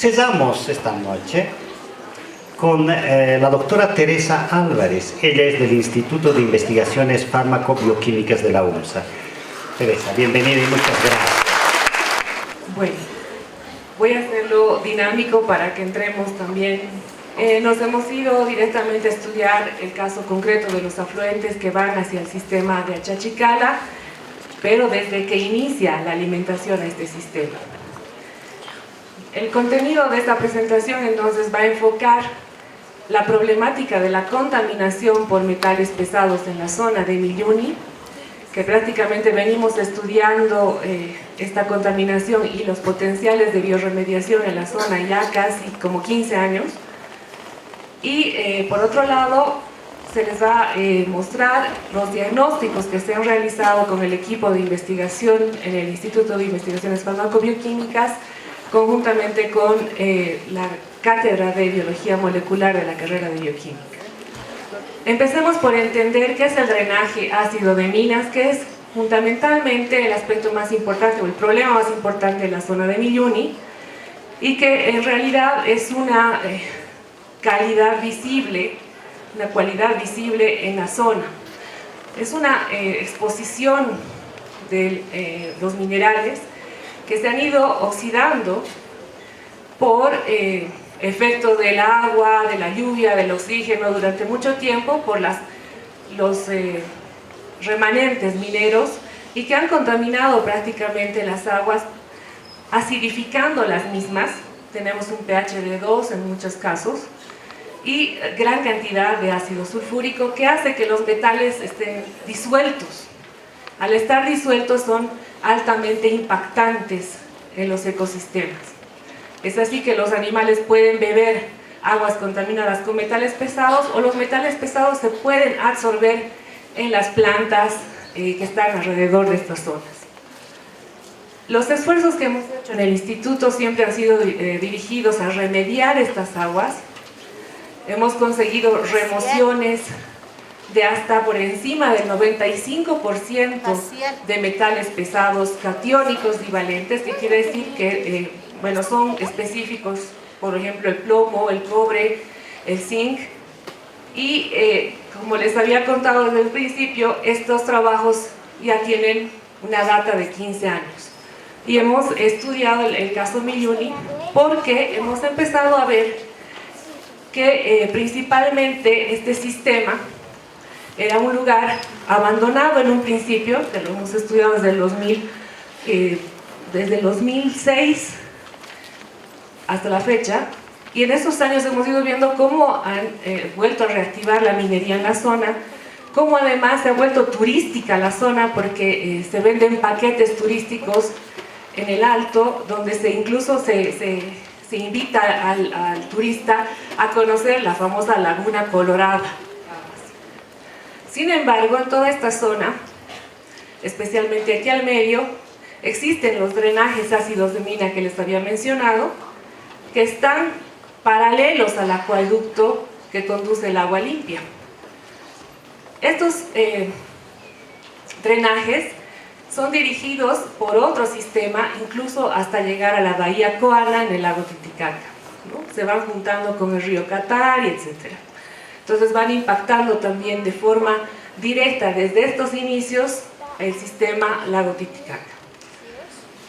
Cesamos esta noche con la doctora Teresa Álvarez. Ella es del Instituto de Investigaciones Fármaco-Bioquímicas de la UNSA. Teresa, bienvenida y muchas gracias. Bueno, voy a hacerlo dinámico para que entremos también. Nos hemos ido directamente a estudiar el caso concreto de los afluentes que van hacia el sistema de Achachicala, pero desde que inicia la alimentación a este sistema. El contenido de esta presentación entonces va a enfocar la problemática de la contaminación por metales pesados en la zona de Milluni, que prácticamente venimos estudiando esta contaminación y los potenciales de biorremediación en la zona ya casi como 15 años. Y por otro lado, se les va a mostrar los diagnósticos que se han realizado con el equipo de investigación en el Instituto de Investigaciones Farmaco-Bioquímicas, conjuntamente con la Cátedra de Biología Molecular de la carrera de Bioquímica. Empecemos por entender qué es el drenaje ácido de minas, que es fundamentalmente el aspecto más importante o el problema más importante en la zona de Milluni, y que en realidad es una calidad visible, una cualidad visible en la zona. Es una exposición de los minerales que se han ido oxidando por efecto del agua, de la lluvia, del oxígeno durante mucho tiempo, por los remanentes mineros, y que han contaminado prácticamente las aguas, acidificando las mismas. Tenemos un pH de 2 en muchos casos y gran cantidad de ácido sulfúrico que hace que los metales estén disueltos. Al estar disueltos son altamente impactantes en los ecosistemas. Es así que los animales pueden beber aguas contaminadas con metales pesados, o los metales pesados se pueden absorber en las plantas que están alrededor de estas zonas. Los esfuerzos que hemos hecho en el instituto siempre han sido dirigidos a remediar estas aguas. Hemos conseguido remociones de hasta por encima del 95% de metales pesados catiónicos divalentes, que quiere decir que bueno, son específicos, por ejemplo el plomo, el cobre, el zinc, y como les había contado desde el principio, estos trabajos ya tienen una data de 15 años. Y hemos estudiado el caso Milluni porque hemos empezado a ver que principalmente este sistema era un lugar abandonado en un principio, que lo hemos estudiado desde el 2006 hasta la fecha, y en esos años hemos ido viendo cómo han vuelto a reactivar la minería en la zona, cómo además se ha vuelto turística la zona, porque se venden paquetes turísticos en el Alto, donde incluso se invita al turista a conocer la famosa Laguna Colorada. Sin embargo, en toda esta zona, especialmente aquí al medio, existen los drenajes ácidos de mina que les había mencionado, que están paralelos al acueducto que conduce el agua limpia. Estos drenajes son dirigidos por otro sistema, incluso hasta llegar a la bahía Coana en el lago Titicaca, ¿no? Se van juntando con el río Catari, etc. Entonces van impactando también de forma directa desde estos inicios el sistema lago Titicaca.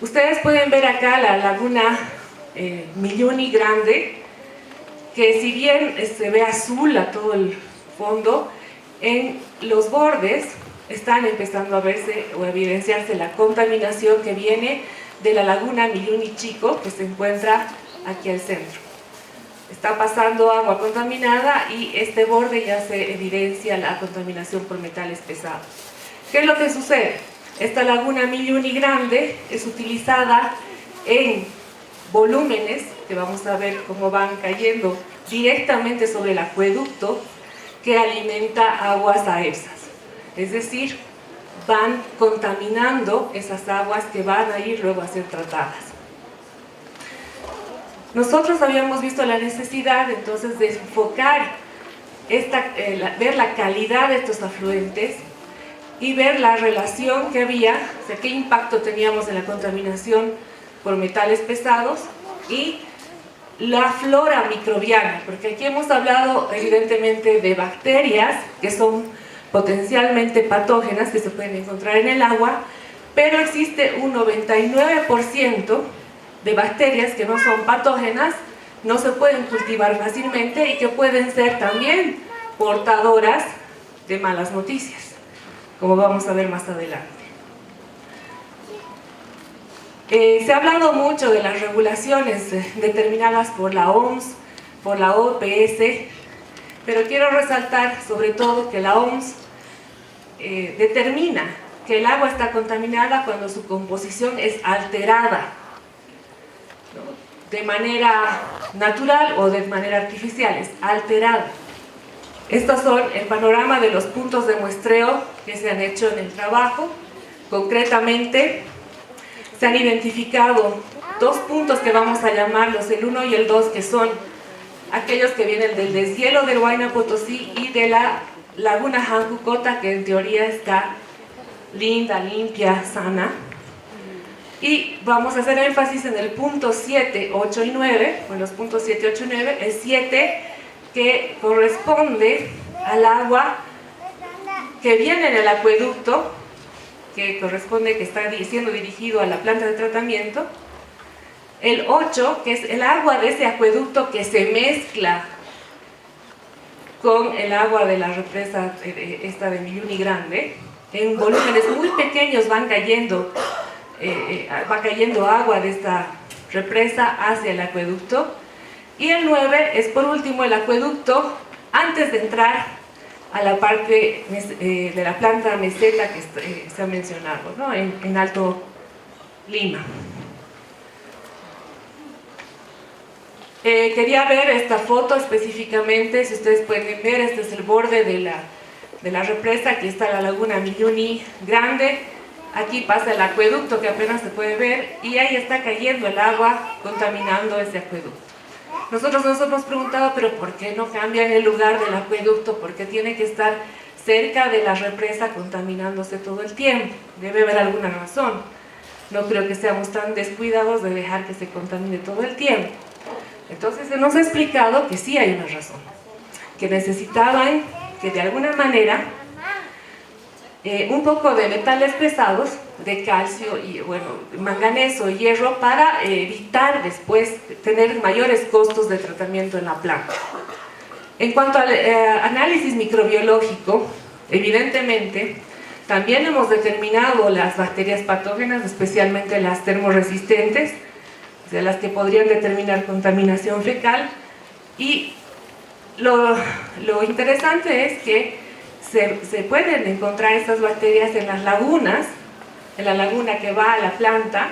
Ustedes pueden ver acá la laguna Milluni Grande, que si bien se ve azul a todo el fondo, en los bordes están empezando a verse o a evidenciarse la contaminación que viene de la laguna Milluni Chico, que se encuentra aquí al centro. Está pasando agua contaminada y este borde ya se evidencia la contaminación por metales pesados. ¿Qué es lo que sucede? Esta laguna Milluni Grande es utilizada en volúmenes que vamos a ver cómo van cayendo directamente sobre el acueducto que alimenta aguas AEPSAS. Es decir, van contaminando esas aguas que van a ir luego a ser tratadas. Nosotros habíamos visto la necesidad entonces de enfocar, ver la calidad de estos afluentes y ver la relación que había, o sea, qué impacto teníamos en la contaminación por metales pesados y la flora microbiana, porque aquí hemos hablado evidentemente de bacterias que son potencialmente patógenas que se pueden encontrar en el agua, pero existe un 99% de bacterias que no son patógenas, no se pueden cultivar fácilmente y que pueden ser también portadoras de malas noticias, como vamos a ver más adelante. Se ha hablado mucho de las regulaciones determinadas por la OMS, por la OPS, pero quiero resaltar sobre todo que la OMS determina que el agua está contaminada cuando su composición es alterada, ¿no?, de manera natural o de manera artificial, es alterada. Estos son el panorama de los puntos de muestreo que se han hecho en el trabajo. Concretamente, se han identificado dos puntos que vamos a llamarlos el 1 y el 2, que son aquellos que vienen del deshielo del Huayna Potosí y de la laguna Jancucota, que en teoría está linda, limpia, sana. Y vamos a hacer énfasis en el punto 7, 8 y 9, o en los puntos 7, 8 y 9, el 7 que corresponde al agua que viene en el acueducto, que corresponde, que está siendo dirigido a la planta de tratamiento. El 8, que es el agua de ese acueducto que se mezcla con el agua de la represa esta de Milluni Grande. En volúmenes muy pequeños va cayendo agua de esta represa hacia el acueducto. Y el 9 es por último el acueducto antes de entrar a la parte de la planta meseta que se ha mencionado, ¿no?, en Alto Lima. Quería ver esta foto específicamente, si ustedes pueden ver, este es el borde de la represa, aquí está la laguna Milluni Grande, aquí pasa el acueducto que apenas se puede ver y ahí está cayendo el agua contaminando ese acueducto. Nosotros nos hemos preguntado, pero ¿por qué no cambian el lugar del acueducto? ¿Por qué tiene que estar cerca de la represa contaminándose todo el tiempo? Debe haber alguna razón. No creo que seamos tan descuidados de dejar que se contamine todo el tiempo. Entonces se nos ha explicado que sí hay una razón, que necesitaban que de alguna manera un poco de metales pesados, de calcio y manganeso y hierro, para evitar después tener mayores costos de tratamiento en la planta. En cuanto al análisis microbiológico, evidentemente también hemos determinado las bacterias patógenas, especialmente las termoresistentes, de las que podrían determinar contaminación fecal, y lo interesante es que se pueden encontrar estas bacterias en las lagunas, en la laguna que va a la planta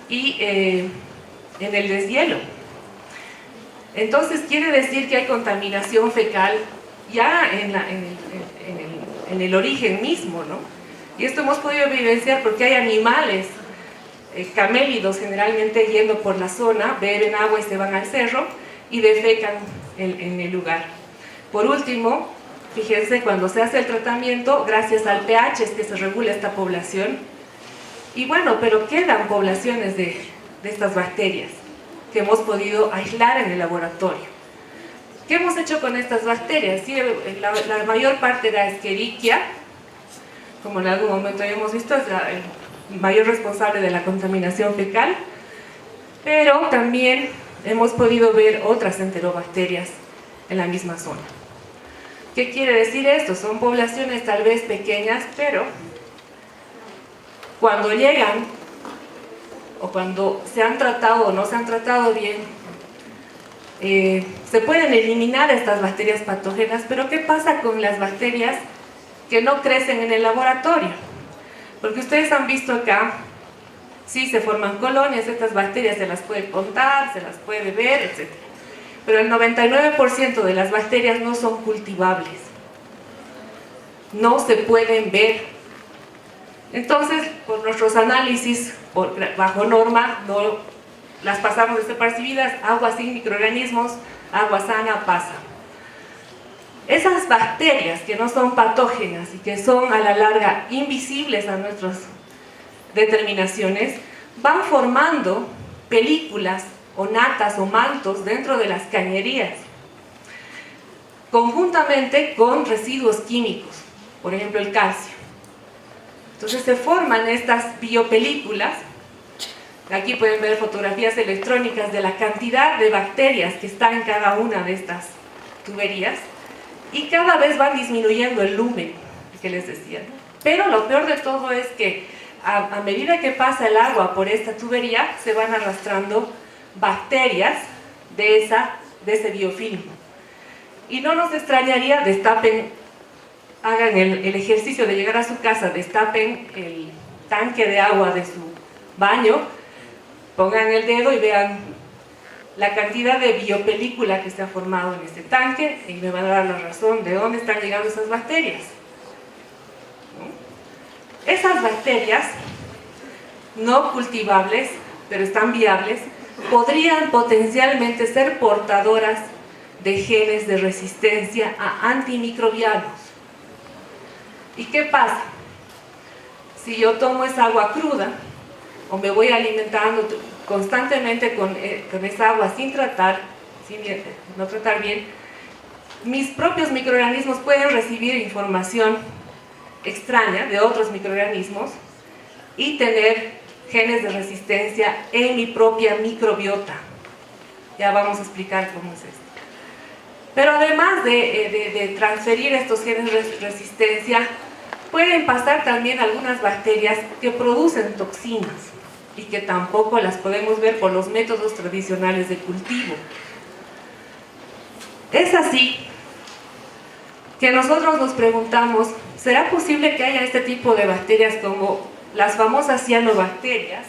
y en el deshielo. Entonces quiere decir que hay contaminación fecal ya en el origen mismo, ¿no? Y esto hemos podido evidenciar porque hay animales camélidos generalmente yendo por la zona, beben agua y se van al cerro y defecan en el lugar. Por último, fíjense, cuando se hace el tratamiento, gracias al pH es que se regula esta población. Y bueno, pero quedan poblaciones de estas bacterias que hemos podido aislar en el laboratorio. ¿Qué hemos hecho con estas bacterias? Sí, la mayor parte era Escherichia, como en algún momento habíamos visto, es el mayor responsable de la contaminación fecal, pero también hemos podido ver otras enterobacterias en la misma zona. ¿Qué quiere decir esto? Son poblaciones tal vez pequeñas, pero cuando llegan o cuando se han tratado o no se han tratado bien, se pueden eliminar estas bacterias patógenas. Pero ¿qué pasa con las bacterias que no crecen en el laboratorio? Porque ustedes han visto acá, sí se forman colonias, estas bacterias se las puede contar, se las puede ver, etc. Pero el 99% de las bacterias no son cultivables, no se pueden ver. Entonces, por nuestros análisis, bajo norma, no las pasamos desapercibidas, agua sin microorganismos, agua sana pasa. Esas bacterias que no son patógenas y que son a la larga invisibles a nuestras determinaciones, van formando películas o natas o mantos dentro de las cañerías, conjuntamente con residuos químicos, por ejemplo el calcio. Entonces se forman estas biopelículas. Aquí pueden ver fotografías electrónicas de la cantidad de bacterias que está en cada una de estas tuberías, y cada vez va disminuyendo el lumen que les decía, ¿no? Pero lo peor de todo es que a medida que pasa el agua por esta tubería, se van arrastrando bacterias de ese biofilm. Y no nos extrañaría, hagan el ejercicio de llegar a su casa, destapen el tanque de agua de su baño, pongan el dedo y vean la cantidad de biopelícula que se ha formado en este tanque, y me van a dar la razón de dónde están llegando esas bacterias. Esas bacterias no cultivables, pero están viables, podrían potencialmente ser portadoras de genes de resistencia a antimicrobianos. ¿Y qué pasa? Si yo tomo esa agua cruda, o me voy alimentando constantemente con esa agua sin no tratar bien, mis propios microorganismos pueden recibir información extraña de otros microorganismos y tener genes de resistencia en mi propia microbiota. Ya vamos a explicar cómo es esto. Pero además de transferir estos genes de resistencia, pueden pasar también algunas bacterias que producen toxinas y que tampoco las podemos ver por los métodos tradicionales de cultivo. Es así que nosotros nos preguntamos, ¿será posible que haya este tipo de bacterias como las famosas cianobacterias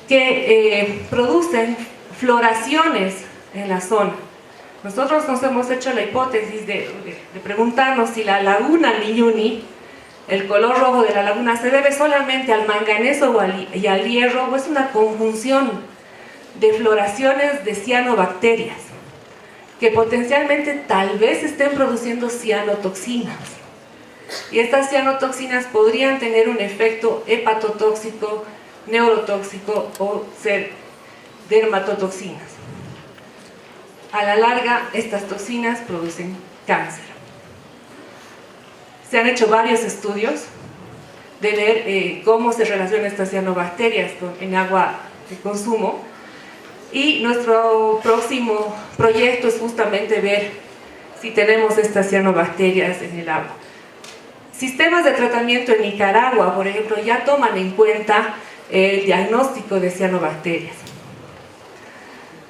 que producen floraciones en la zona? Nosotros nos hemos hecho la hipótesis de preguntarnos si la laguna Niyuni, el color rojo de la laguna, se debe solamente al manganeso y al hierro, o es una conjunción de floraciones de cianobacterias que potencialmente tal vez estén produciendo cianotoxinas. Y estas cianotoxinas podrían tener un efecto hepatotóxico, neurotóxico o ser dermatotoxinas. A la larga, estas toxinas producen cáncer. Se han hecho varios estudios de ver cómo se relacionan estas cianobacterias en agua de consumo, y nuestro próximo proyecto es justamente ver si tenemos estas cianobacterias en el agua. Sistemas de tratamiento en Nicaragua, por ejemplo, ya toman en cuenta el diagnóstico de cianobacterias.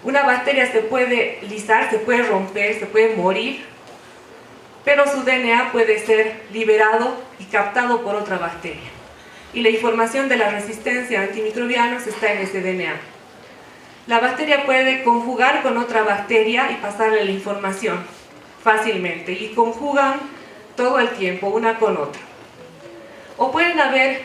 Una bacteria se puede lisar, se puede romper, se puede morir, pero su DNA puede ser liberado y captado por otra bacteria. Y la información de la resistencia a antimicrobianos está en ese DNA. La bacteria puede conjugar con otra bacteria y pasarle la información fácilmente, y conjugan todo el tiempo una con otra. O pueden haber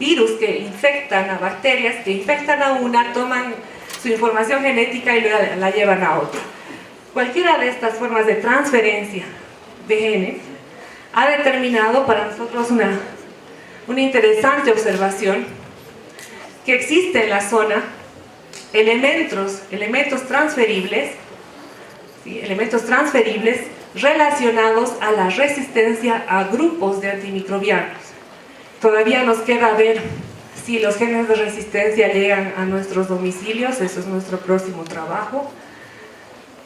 virus que infectan a bacterias, que infectan a una, toman su información genética y la llevan a otra. Cualquiera de estas formas de transferencia de genes ha determinado para nosotros una interesante observación, que existe en la zona elementos transferibles, ¿sí? Elementos transferibles relacionados a la resistencia a grupos de antimicrobianos. Todavía nos queda ver si los genes de resistencia llegan a nuestros domicilios. Eso es nuestro próximo trabajo,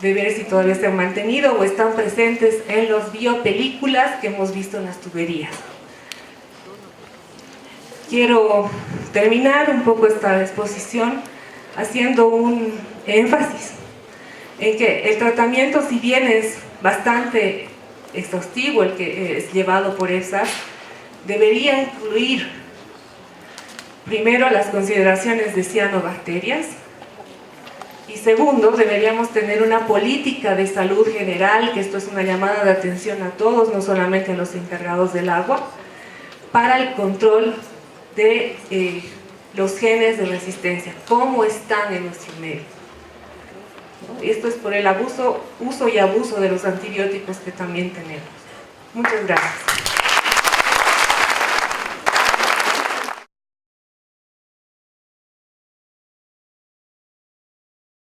de ver si todavía se han mantenido o están presentes en las biopelículas que hemos visto en las tuberías. Quiero terminar un poco esta exposición haciendo un énfasis en que el tratamiento, si bien es bastante exhaustivo el que es llevado por EFSA, debería incluir primero las consideraciones de cianobacterias, y segundo, deberíamos tener una política de salud general, que esto es una llamada de atención a todos, no solamente a los encargados del agua, para el control de los genes de resistencia, cómo están en nuestro medio. Esto es por el uso y abuso de los antibióticos que también tenemos. Muchas gracias.